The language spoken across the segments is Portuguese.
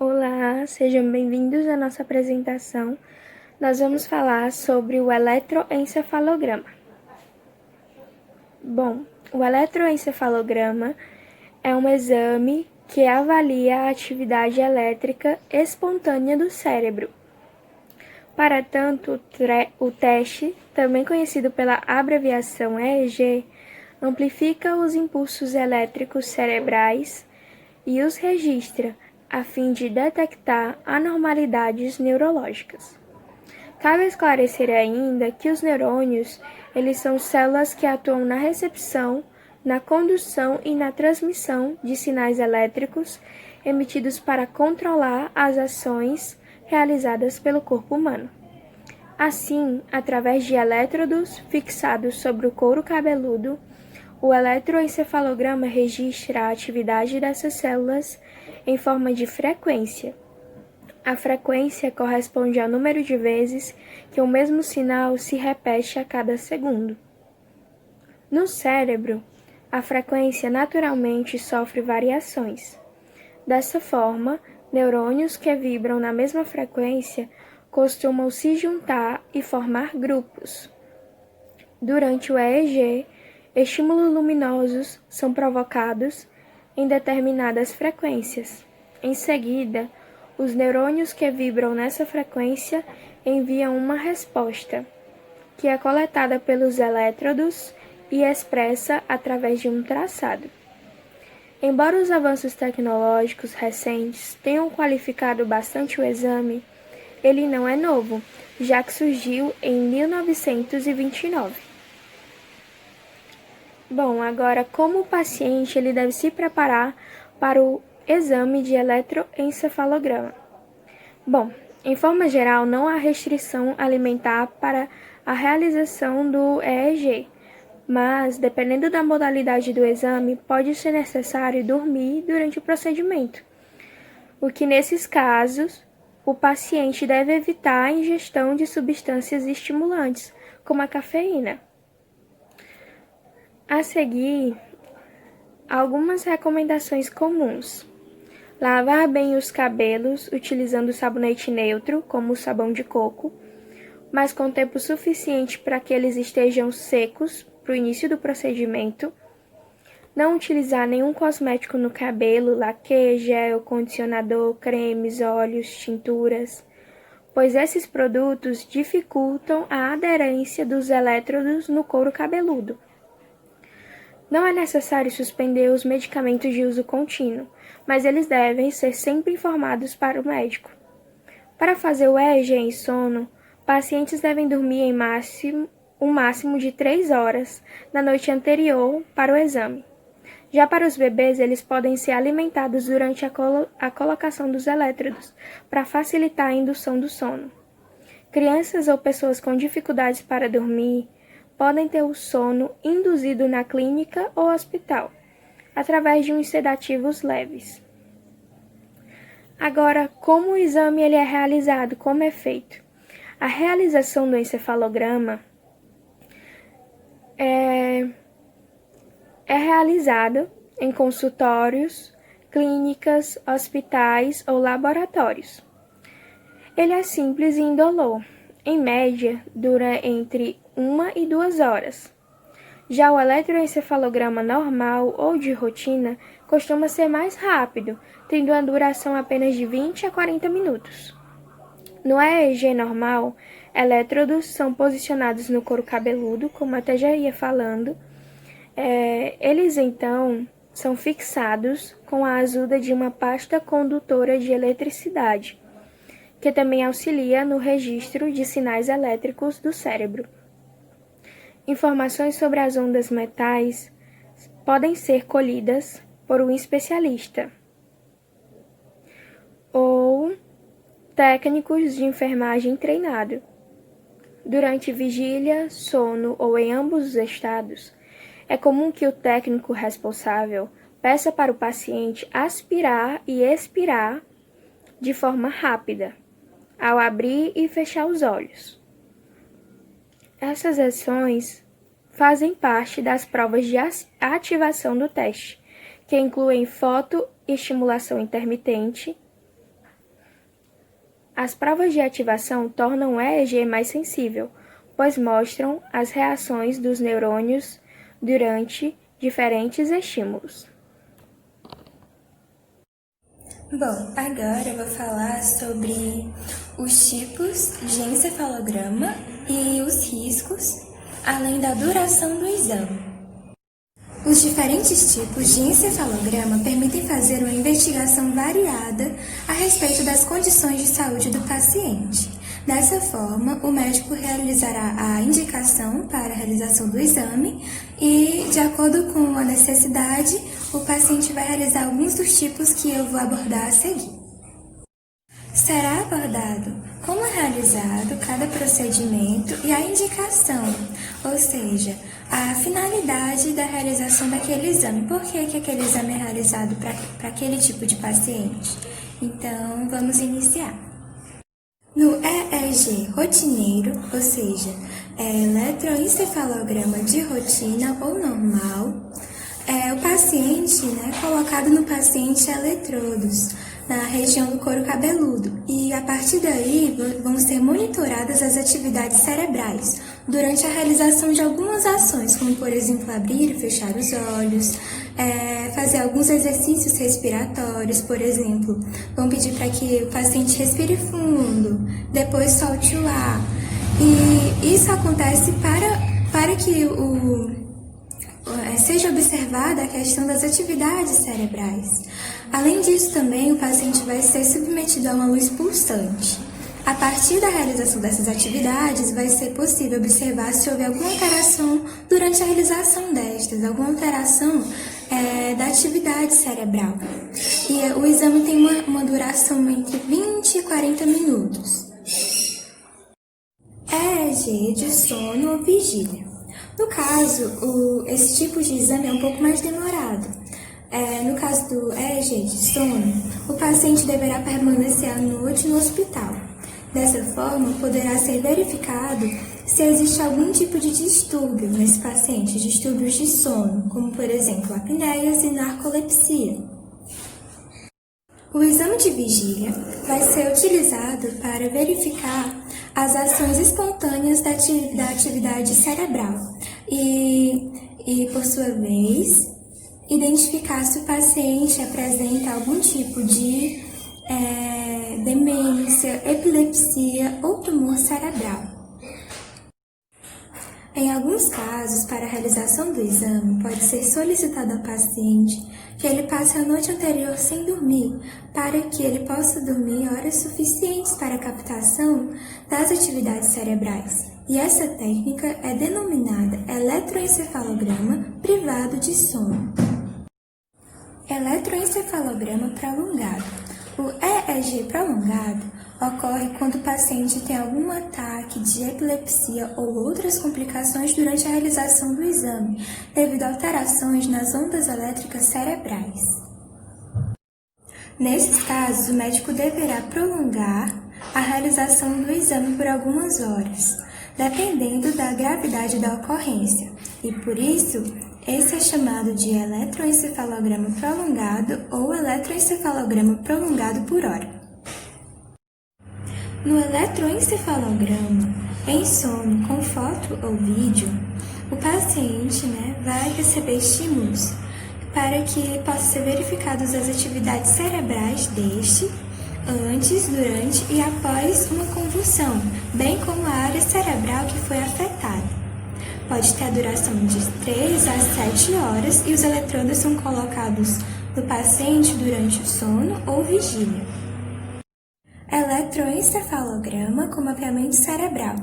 Olá, sejam bem-vindos à nossa apresentação. Nós vamos falar sobre o eletroencefalograma. Bom, o eletroencefalograma é um exame que avalia a atividade elétrica espontânea do cérebro. Para tanto, o teste, também conhecido pela abreviação EEG, amplifica os impulsos elétricos cerebrais e os registra, a fim de detectar anormalidades neurológicas. Cabe esclarecer ainda que os neurônios, eles são células que atuam na recepção, na condução e na transmissão de sinais elétricos emitidos para controlar as ações realizadas pelo corpo humano. Assim, através de elétrodos fixados sobre o couro cabeludo, o eletroencefalograma registra a atividade dessas células em forma de frequência. A frequência corresponde ao número de vezes que o mesmo sinal se repete a cada segundo. No cérebro, a frequência naturalmente sofre variações. Dessa forma, neurônios que vibram na mesma frequência costumam se juntar e formar grupos. Durante o EEG, estímulos luminosos são provocados em determinadas frequências. Em seguida, os neurônios que vibram nessa frequência enviam uma resposta, que é coletada pelos elétrodos e expressa através de um traçado. Embora os avanços tecnológicos recentes tenham qualificado bastante o exame, ele não é novo, já que surgiu em 1929. Bom, agora como o paciente ele deve se preparar para o exame de eletroencefalograma? Bom, em forma geral, não há restrição alimentar para a realização do EEG, mas, dependendo da modalidade do exame, pode ser necessário dormir durante o procedimento, o que nesses casos, o paciente deve evitar a ingestão de substâncias estimulantes, como a cafeína. A seguir, algumas recomendações comuns. Lavar bem os cabelos utilizando sabonete neutro, como o sabão de coco, mas com tempo suficiente para que eles estejam secos para o início do procedimento. Não utilizar nenhum cosmético no cabelo, laque, gel, condicionador, cremes, óleos, tinturas, pois esses produtos dificultam a aderência dos elétrodos no couro cabeludo. Não é necessário suspender os medicamentos de uso contínuo, mas eles devem ser sempre informados para o médico. Para fazer o EEG em sono, pacientes devem dormir em um máximo de 3 horas na noite anterior para o exame. Já para os bebês, eles podem ser alimentados durante a colocação dos elétrodos, para facilitar a indução do sono. Crianças ou pessoas com dificuldades para dormir podem ter o sono induzido na clínica ou hospital, através de uns sedativos leves. Agora, como o exame ele é realizado, como é feito? A realização do encefalograma é realizada em consultórios, clínicas, hospitais ou laboratórios. Ele é simples e indolor. Em média, dura entre 1 e 2 horas. Já o eletroencefalograma normal ou de rotina costuma ser mais rápido, tendo uma duração apenas de 20 a 40 minutos. No EEG normal, elétrodos são posicionados no couro cabeludo, como até já ia falando. Eles então são fixados com a ajuda de uma pasta condutora de eletricidade, que também auxilia no registro de sinais elétricos do cérebro. Informações sobre as ondas metais podem ser colhidas por um especialista ou técnicos de enfermagem treinado. Durante vigília, sono ou em ambos os estados, é comum que o técnico responsável peça para o paciente aspirar e expirar de forma rápida, ao abrir e fechar os olhos. Essas ações fazem parte das provas de ativação do teste, que incluem fotoestimulação intermitente, As provas de ativação tornam o EEG mais sensível, pois mostram as reações dos neurônios durante diferentes estímulos. Bom, agora eu vou falar sobre os tipos de encefalograma e os riscos, além da duração do exame. Os diferentes tipos de encefalograma permitem fazer uma investigação variada a respeito das condições de saúde do paciente. Dessa forma, o médico realizará a indicação para a realização do exame e, de acordo com a necessidade, o paciente vai realizar alguns dos tipos que eu vou abordar a seguir. Será abordado como é realizado cada procedimento e a indicação, ou seja, a finalidade da realização daquele exame. Por que aquele exame é realizado para aquele tipo de paciente? Então, vamos iniciar. No EEG rotineiro, ou seja, eletroencefalograma de rotina ou normal, o paciente, colocado no paciente eletrodos na região do couro cabeludo e a partir daí vão ser monitoradas as atividades cerebrais durante a realização de algumas ações, como por exemplo abrir e fechar os olhos, fazer alguns exercícios respiratórios, por exemplo, vão pedir para que o paciente respire fundo, depois solte o ar, e isso acontece para que seja observada a questão das atividades cerebrais. Além disso, também o paciente vai ser submetido a uma luz pulsante. A partir da realização dessas atividades, vai ser possível observar se houve alguma alteração durante a realização destas, alguma alteração da atividade cerebral. E o exame tem uma duração entre 20 e 40 minutos. EEG de sono ou vigília. No caso, esse tipo de exame é um pouco mais demorado. No caso do EEG de sono, o paciente deverá permanecer à noite no hospital. Dessa forma, poderá ser verificado se existe algum tipo de distúrbio nesse paciente, distúrbios de sono, como por exemplo apneias e narcolepsia. O exame de vigília vai ser utilizado para verificar as ações espontâneas da atividade cerebral e, por sua vez, identificar se o paciente apresenta algum tipo de demência, epilepsia ou tumor cerebral. Em alguns casos, para a realização do exame, pode ser solicitado ao paciente que ele passe a noite anterior sem dormir, para que ele possa dormir horas suficientes para a captação das atividades cerebrais. E essa técnica é denominada eletroencefalograma privado de sono. Eletroencefalograma prolongado. O EEG prolongado ocorre quando o paciente tem algum ataque de epilepsia ou outras complicações durante a realização do exame, devido a alterações nas ondas elétricas cerebrais. Nesses casos, o médico deverá prolongar a realização do exame por algumas horas, dependendo da gravidade da ocorrência, e por isso, esse é chamado de eletroencefalograma prolongado ou eletroencefalograma prolongado por hora. No eletroencefalograma, em sono com foto ou vídeo, o paciente vai receber estímulos para que possam ser verificadas as atividades cerebrais deste antes, durante e após uma convulsão, bem como a área cerebral que foi afetada. Pode ter a duração de 3 a 7 horas e os eletrodos são colocados no paciente durante o sono ou vigília. Eletroencefalograma com mapeamento cerebral.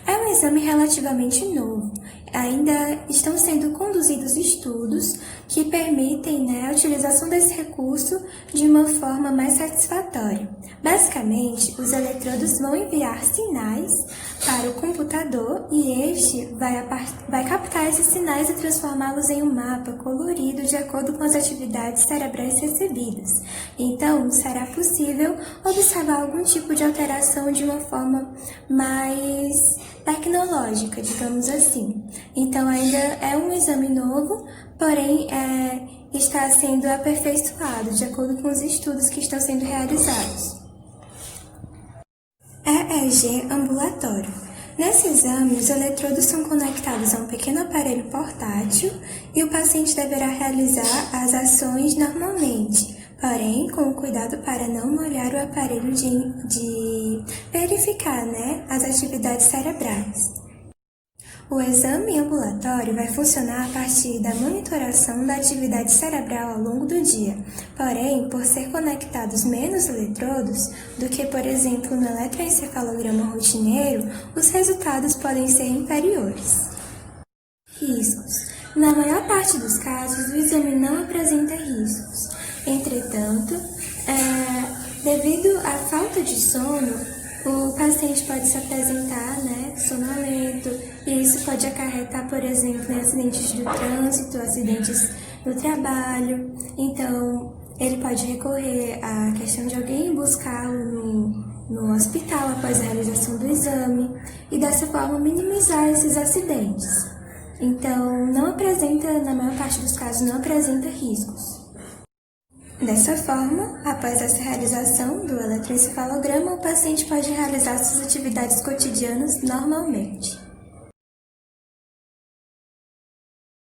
É um exame relativamente novo. Ainda estão sendo conduzidos estudos que permitem a utilização desse recurso de uma forma mais satisfatória. Basicamente, os eletrodos vão enviar sinais para o computador e este vai captar esses sinais e transformá-los em um mapa colorido de acordo com as atividades cerebrais recebidas. Então, será possível observar algum tipo de alteração de uma forma mais tecnológica, digamos assim. Então, ainda é um exame novo, porém está sendo aperfeiçoado de acordo com os estudos que estão sendo realizados. EKG ambulatório. Nesse exame, os eletrodos são conectados a um pequeno aparelho portátil e o paciente deverá realizar as ações normalmente, porém com o cuidado para não molhar o aparelho de verificar, as atividades cerebrais. O exame ambulatório vai funcionar a partir da monitoração da atividade cerebral ao longo do dia, porém, por ser conectados menos eletrodos do que, por exemplo, no eletroencefalograma rotineiro, os resultados podem ser inferiores. Riscos. Na maior parte dos casos, o exame não apresenta riscos. Entretanto, devido à falta de sono, o paciente pode se apresentar, sonolento, e isso pode acarretar, por exemplo, em acidentes de trânsito, acidentes no trabalho. Então, ele pode recorrer à questão de alguém buscá-lo no hospital após a realização do exame e, dessa forma, minimizar esses acidentes. Então, na maior parte dos casos, não apresenta riscos. Dessa forma, após essa realização do eletroencefalograma, o paciente pode realizar suas atividades cotidianas normalmente.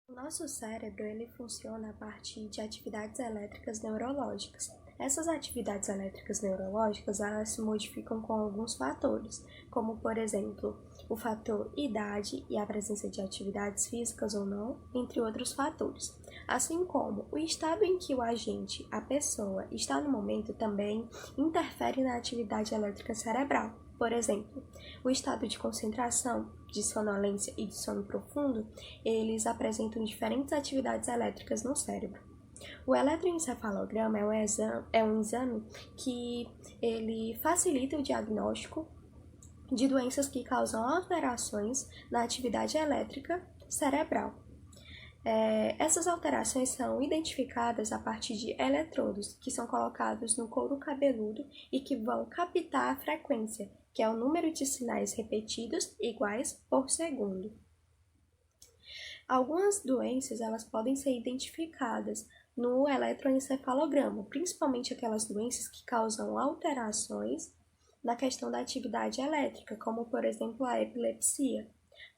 O nosso cérebro ele funciona a partir de atividades elétricas neurológicas. Essas atividades elétricas neurológicas elas se modificam com alguns fatores, como, por exemplo, o fator idade e a presença de atividades físicas ou não, entre outros fatores. Assim como o estado em que o agente, a pessoa, está no momento também interfere na atividade elétrica cerebral. Por exemplo, o estado de concentração, de sonolência e de sono profundo, eles apresentam diferentes atividades elétricas no cérebro. O eletroencefalograma é um exame que ele facilita o diagnóstico de doenças que causam alterações na atividade elétrica cerebral. Essas alterações são identificadas a partir de eletrodos que são colocados no couro cabeludo e que vão captar a frequência, que é o número de sinais repetidos iguais por segundo. Algumas doenças elas podem ser identificadas no eletroencefalograma, principalmente aquelas doenças que causam alterações na questão da atividade elétrica, como, por exemplo, a epilepsia.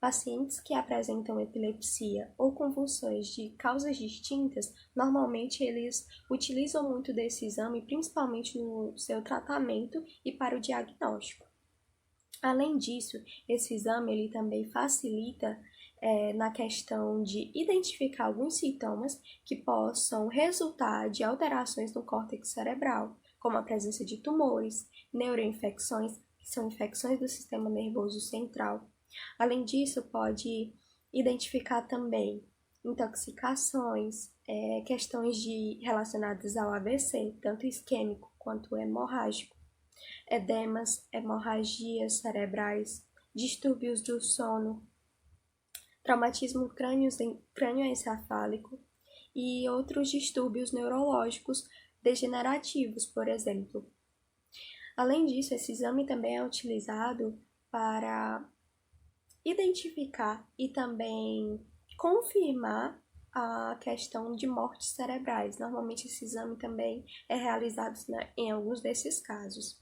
Pacientes que apresentam epilepsia ou convulsões de causas distintas, normalmente eles utilizam muito desse exame, principalmente no seu tratamento e para o diagnóstico. Além disso, esse exame ele também facilita na questão de identificar alguns sintomas que possam resultar de alterações no córtex cerebral, como a presença de tumores, neuroinfecções, que são infecções do sistema nervoso central. Além disso, pode identificar também intoxicações, questões relacionadas ao AVC, tanto isquêmico quanto hemorrágico, edemas, hemorragias cerebrais, distúrbios do sono, traumatismo crânioencefálico e outros distúrbios neurológicos degenerativos, por exemplo. Além disso, esse exame também é utilizado para identificar e também confirmar a questão de mortes cerebrais. Normalmente esse exame também é realizado em alguns desses casos.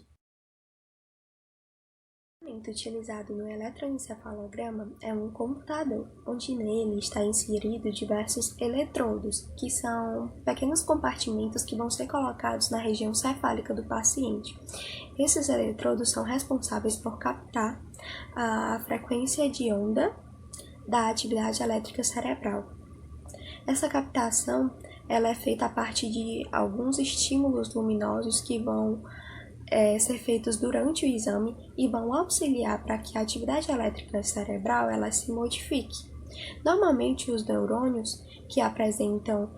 O instrumento utilizado no eletroencefalograma é um computador, onde nele está inserido diversos eletrodos, que são pequenos compartimentos que vão ser colocados na região cefálica do paciente. Esses eletrodos são responsáveis por captar a frequência de onda da atividade elétrica cerebral. Essa captação ela é feita a partir de alguns estímulos luminosos que vão ser feitos durante o exame e vão auxiliar para que a atividade elétrica cerebral ela se modifique. Normalmente, os neurônios que apresentam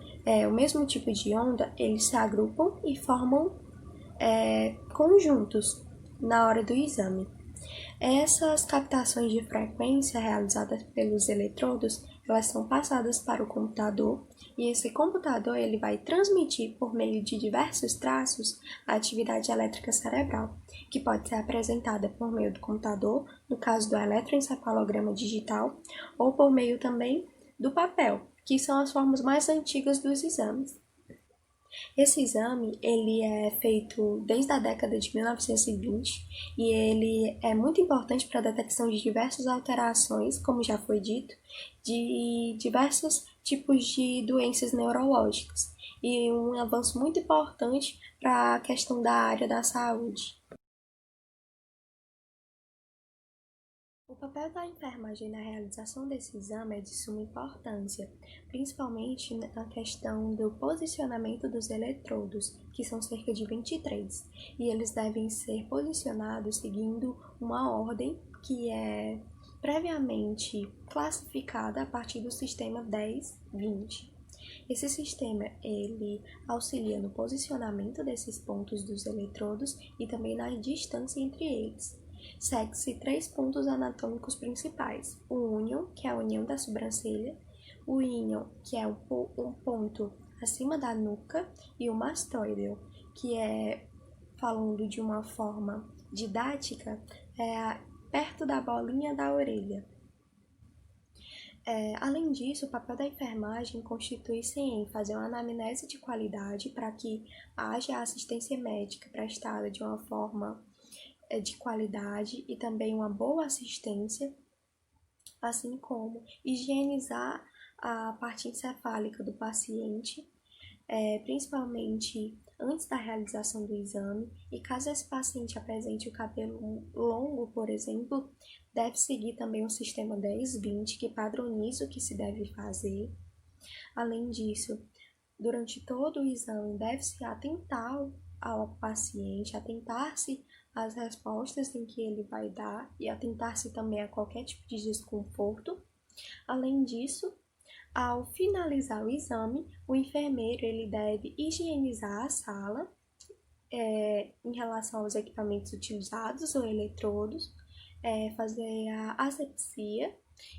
o mesmo tipo de onda, eles se agrupam e formam conjuntos na hora do exame. Essas captações de frequência realizadas pelos eletrodos, elas são passadas para o computador e esse computador ele vai transmitir por meio de diversos traços a atividade elétrica cerebral, que pode ser apresentada por meio do computador, no caso do eletroencefalograma digital, ou por meio também do papel, que são as formas mais antigas dos exames. Esse exame, ele é feito desde a década de 1920 e ele é muito importante para a detecção de diversas alterações, como já foi dito, de diversos tipos de doenças neurológicas e um avanço muito importante para a questão da área da saúde. O papel da enfermagem na realização desse exame é de suma importância, principalmente na questão do posicionamento dos eletrodos, que são cerca de 23, e eles devem ser posicionados seguindo uma ordem que é previamente classificada a partir do sistema 10-20. Esse sistema ele auxilia no posicionamento desses pontos dos eletrodos e também na distância entre eles. Segue-se 3 pontos anatômicos principais: o union, que é a união da sobrancelha, o inion, que é um ponto acima da nuca, e o mastoideo, que é, falando de uma forma didática, perto da bolinha da orelha. Além disso, o papel da enfermagem constitui-se em fazer uma anamnese de qualidade para que haja assistência médica prestada de uma forma de qualidade e também uma boa assistência, assim como higienizar a parte encefálica do paciente, principalmente antes da realização do exame, e caso esse paciente apresente o cabelo longo, por exemplo, deve seguir também o sistema 10-20, que padroniza o que se deve fazer. Além disso, durante todo o exame, deve-se atentar ao paciente, atentar-se às respostas em que ele vai dar e atentar-se também a qualquer tipo de desconforto. Além disso, ao finalizar o exame, o enfermeiro ele deve higienizar a sala em relação aos equipamentos utilizados ou eletrodos, fazer a asepsia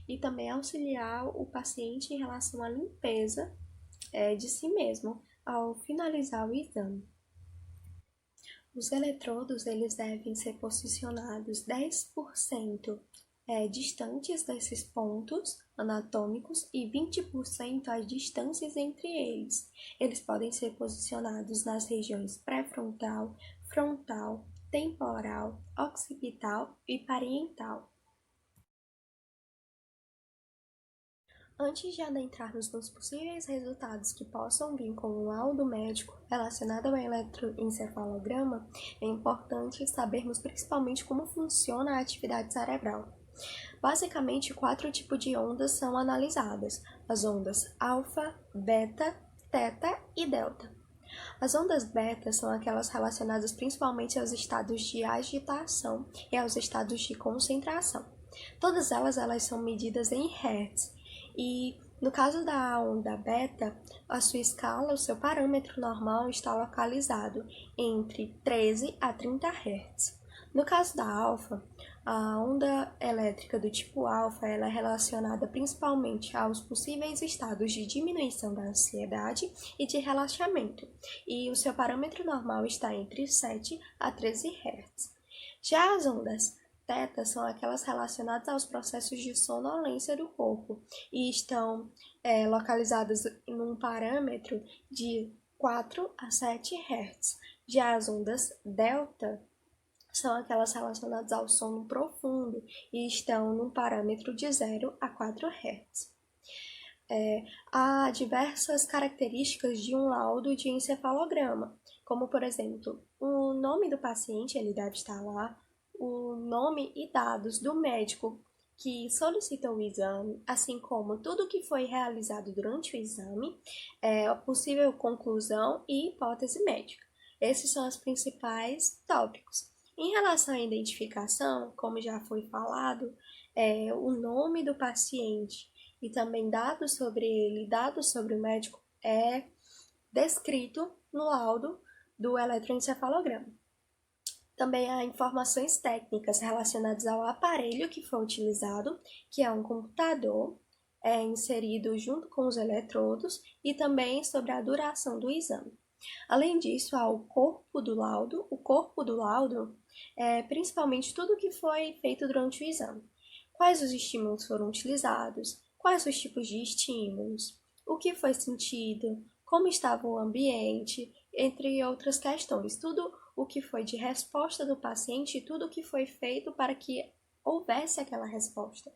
e também auxiliar o paciente em relação à limpeza de si mesmo ao finalizar o exame. Os eletrodos eles devem ser posicionados 10% distantes desses pontos anatômicos e 20% as distâncias entre eles. Eles podem ser posicionados nas regiões pré-frontal, frontal, temporal, occipital e parietal. Antes de adentrarmos nos possíveis resultados que possam vir com um laudo médico relacionado ao eletroencefalograma, é importante sabermos principalmente como funciona a atividade cerebral. Basicamente, 4 tipos de ondas são analisadas: as ondas alfa, beta, teta e delta. As ondas beta são aquelas relacionadas principalmente aos estados de agitação e aos estados de concentração. Todas elas são medidas em Hertz. E no caso da onda beta, a sua escala, o seu parâmetro normal está localizado entre 13 a 30 Hz. No caso da alfa, a onda elétrica do tipo alfa ela é relacionada principalmente aos possíveis estados de diminuição da ansiedade e de relaxamento, e o seu parâmetro normal está entre 7 a 13 Hz. Já as ondas teta são aquelas relacionadas aos processos de sonolência do corpo e estão localizadas num parâmetro de 4 a 7 Hz. Já as ondas delta são aquelas relacionadas ao sono profundo e estão num parâmetro de 0 a 4 Hz. Há diversas características de um laudo de encefalograma, como, por exemplo, o nome do paciente, ele deve estar lá, o nome e dados do médico que solicitou o exame, assim como tudo que foi realizado durante o exame, a possível conclusão e hipótese médica. Esses são os principais tópicos. Em relação à identificação, como já foi falado, o nome do paciente e também dados sobre ele, dados sobre o médico, é descrito no laudo do eletroencefalograma. Também há informações técnicas relacionadas ao aparelho que foi utilizado, que é um computador inserido junto com os eletrodos, e também sobre a duração do exame. Além disso, há o corpo do laudo. O corpo do laudo é principalmente tudo o que foi feito durante o exame. Quais os estímulos foram utilizados, quais os tipos de estímulos, o que foi sentido, como estava o ambiente, entre outras questões. Tudo o que foi de resposta do paciente e tudo o que foi feito para que houvesse aquela resposta.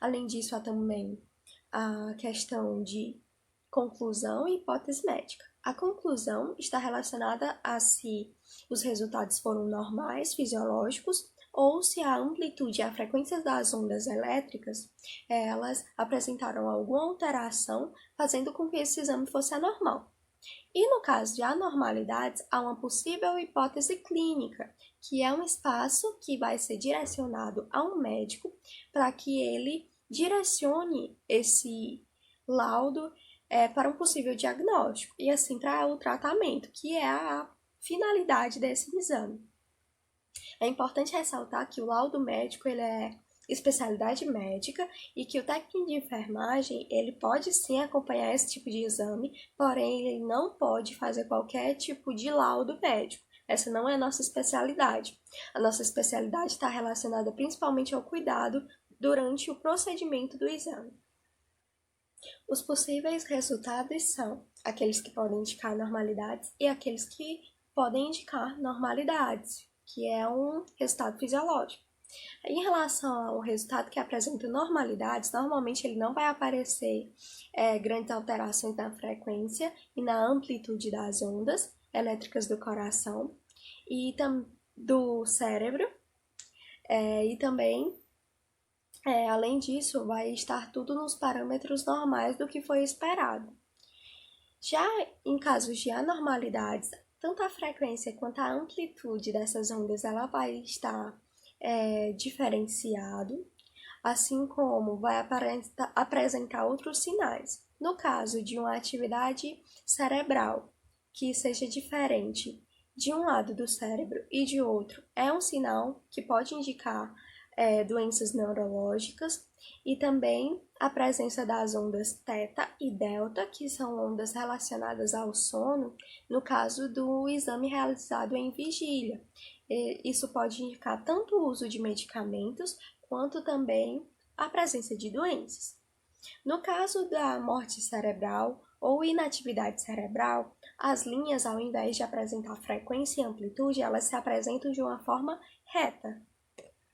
Além disso, há também a questão de conclusão e hipótese médica. A conclusão está relacionada a se os resultados foram normais, fisiológicos, ou se a amplitude e a frequência das ondas elétricas, elas apresentaram alguma alteração, fazendo com que esse exame fosse anormal. E no caso de anormalidades, há uma possível hipótese clínica, que é um espaço que vai ser direcionado a um médico para que ele direcione esse laudo para um possível diagnóstico e assim para o tratamento, que é a finalidade desse exame. É importante ressaltar que o laudo médico ele é especialidade médica e que o técnico de enfermagem ele pode sim acompanhar esse tipo de exame, porém ele não pode fazer qualquer tipo de laudo médico. Essa não é a nossa especialidade. A nossa especialidade está relacionada principalmente ao cuidado durante o procedimento do exame. Os possíveis resultados são aqueles que podem indicar normalidades e aqueles que podem indicar normalidades, que é um resultado fisiológico. Em relação ao resultado que apresenta normalidades, normalmente ele não vai aparecer grandes alterações na frequência e na amplitude das ondas elétricas do coração e do cérebro, e também, além disso, vai estar tudo nos parâmetros normais do que foi esperado. Já em casos de anormalidades, tanto a frequência quanto a amplitude dessas ondas ela vai estar diferenciado, assim como vai apresentar outros sinais. No caso de uma atividade cerebral que seja diferente de um lado do cérebro e de outro, é um sinal que pode indicar doenças neurológicas e também a presença das ondas θ e delta, que são ondas relacionadas ao sono, no caso do exame realizado em vigília. Isso pode indicar tanto o uso de medicamentos, quanto também a presença de doenças. No caso da morte cerebral ou inatividade cerebral, as linhas, ao invés de apresentar frequência e amplitude, elas se apresentam de uma forma reta.